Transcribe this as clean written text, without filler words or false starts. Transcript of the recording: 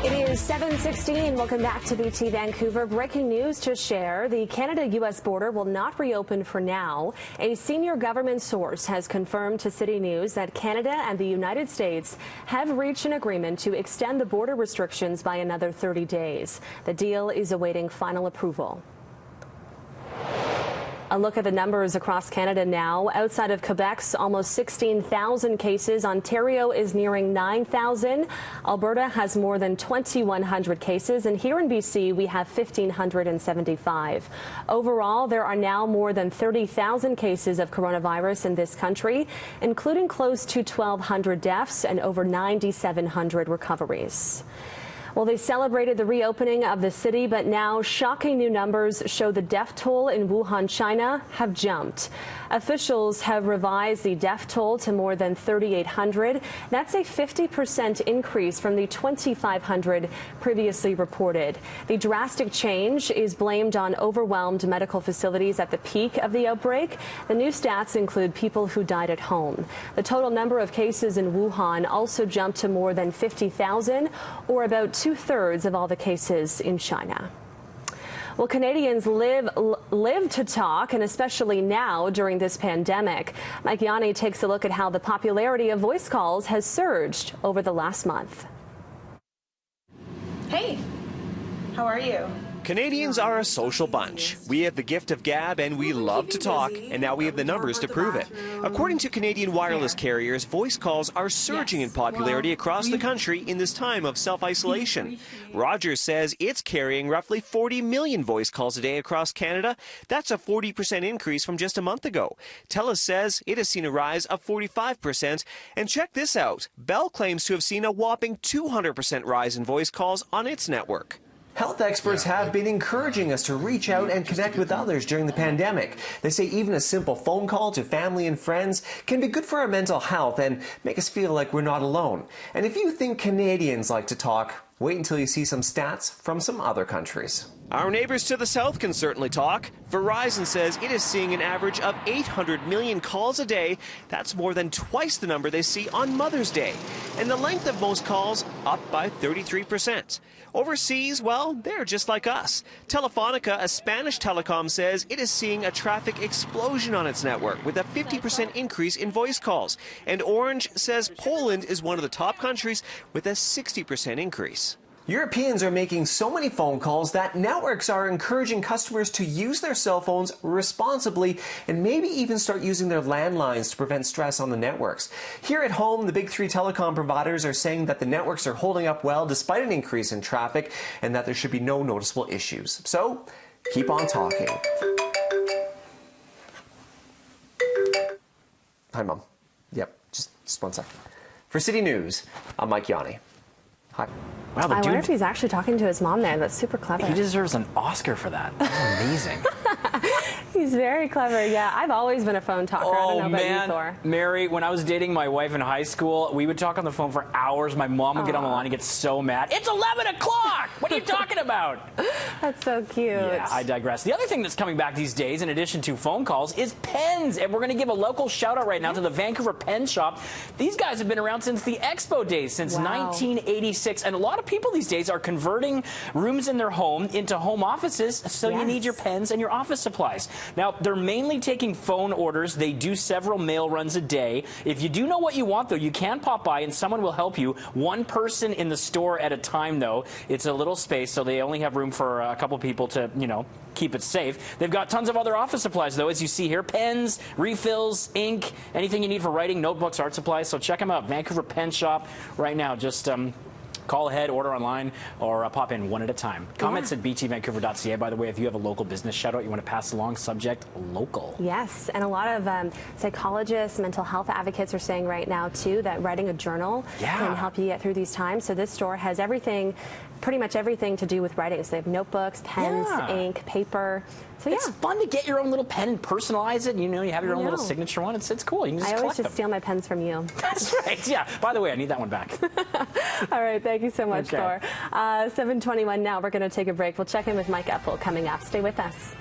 It is 7:16. Welcome back to BT Vancouver. Breaking news to share. The Canada-U.S. border will not reopen for now. A senior government source has confirmed to City News that Canada and the United States have reached an agreement to extend the border restrictions by another 30 days. The deal is awaiting final approval. A look at the numbers across Canada now. Outside of Quebec's almost 16,000 cases, Ontario is nearing 9,000. Alberta has more than 2,100 cases, and here in BC we have 1,575. Overall, there are now more than 30,000 cases of coronavirus in this country, including close to 1,200 deaths and over 9,700 recoveries. Well, they celebrated the reopening of the city, but now shocking new numbers show the death toll in Wuhan, China, have jumped. Officials have revised the death toll to more than 3,800. That's a 50% increase from the 2,500 previously reported. The drastic change is blamed on overwhelmed medical facilities at the peak of the outbreak. The new stats include people who died at home. The total number of cases in Wuhan also jumped to more than 50,000, or about two-thirds of all the cases in China. Well, Canadians live to talk, and especially now during this pandemic. Mike Yanni takes a look at how the popularity of voice calls has surged over the last month. Hey, how are you? Canadians are a social bunch. We have the gift of gab and we love to talk, and now we have the numbers to prove it. According to Canadian wireless carriers, voice calls are surging in popularity across the country in this time of self-isolation. Rogers says it's carrying roughly 40 million voice calls a day across Canada. That's a 40% increase from just a month ago. TELUS says it has seen a rise of 45%. And check this out. Bell claims to have seen a whopping 200% rise in voice calls on its network. Health experts have been encouraging us to reach out and connect with others during the pandemic. They say even a simple phone call to family and friends can be good for our mental health and make us feel like we're not alone. And if you think Canadians like to talk, wait until you see some stats from some other countries. Our neighbors to the south can certainly talk. Verizon says it is seeing an average of 800 million calls a day. That's more than twice the number they see on Mother's Day. And the length of most calls up by 33%. Overseas, well, they're just like us. Telefonica, a Spanish telecom, says it is seeing a traffic explosion on its network with a 50% increase in voice calls. And Orange says Poland is one of the top countries with a 60% increase. Europeans are making so many phone calls that networks are encouraging customers to use their cell phones responsibly and maybe even start using their landlines to prevent stress on the networks. Here at home, the big three telecom providers are saying that the networks are holding up well despite an increase in traffic and that there should be no noticeable issues. So, keep on talking. Hi, Mom. Yep, just one sec. For City News, I'm Mike Yanni. Hi. Wow, I wonder if he's actually talking to his mom there. That's super clever. He deserves an Oscar for that. That's amazing. He's very clever, yeah. I've always been a phone talker. I don't know about you, Thor. Mary, when I was dating my wife in high school, we would talk on the phone for hours. My mom would get on the line and get so mad. It's 11 o'clock! What are you talking about? That's so cute. Yeah, I digress. The other thing that's coming back these days, in addition to phone calls, is pens. And we're going to give a local shout-out right now to the Vancouver Pen Shop. These guys have been around since the Expo days, since 1986. And a lot of people these days are converting rooms in their home into home offices, so you need your pens and your office supplies. Now, they're mainly taking phone orders. They do several mail runs a day. If you do know what you want, though, you can pop by and someone will help you. One person in the store at a time, though. It's a little space, so they only have room for a couple people to, you know, keep it safe. They've got tons of other office supplies, though, as you see here. Pens, refills, ink, anything you need for writing, notebooks, art supplies. So check them out. Vancouver Pen Shop right now. Just call ahead, order online, or pop in one at a time. Comments at btvancouver.ca. By the way, if you have a local business shout-out you want to pass along, subject local. Yes, and a lot of psychologists, mental health advocates are saying right now, too, that writing a journal can help you get through these times. So this store has everything, pretty much everything to do with writing. So they have notebooks, pens, ink, paper. So it's fun to get your own little pen and personalize it. You know, you have your own little signature one. It's cool. You can just I always collect steal my pens from you. That's right. Yeah. By the way, I need that one back. All right. Thank you so much, Thor. 7:21 now. We're going to take a break. We'll check in with Mike Epple coming up. Stay with us.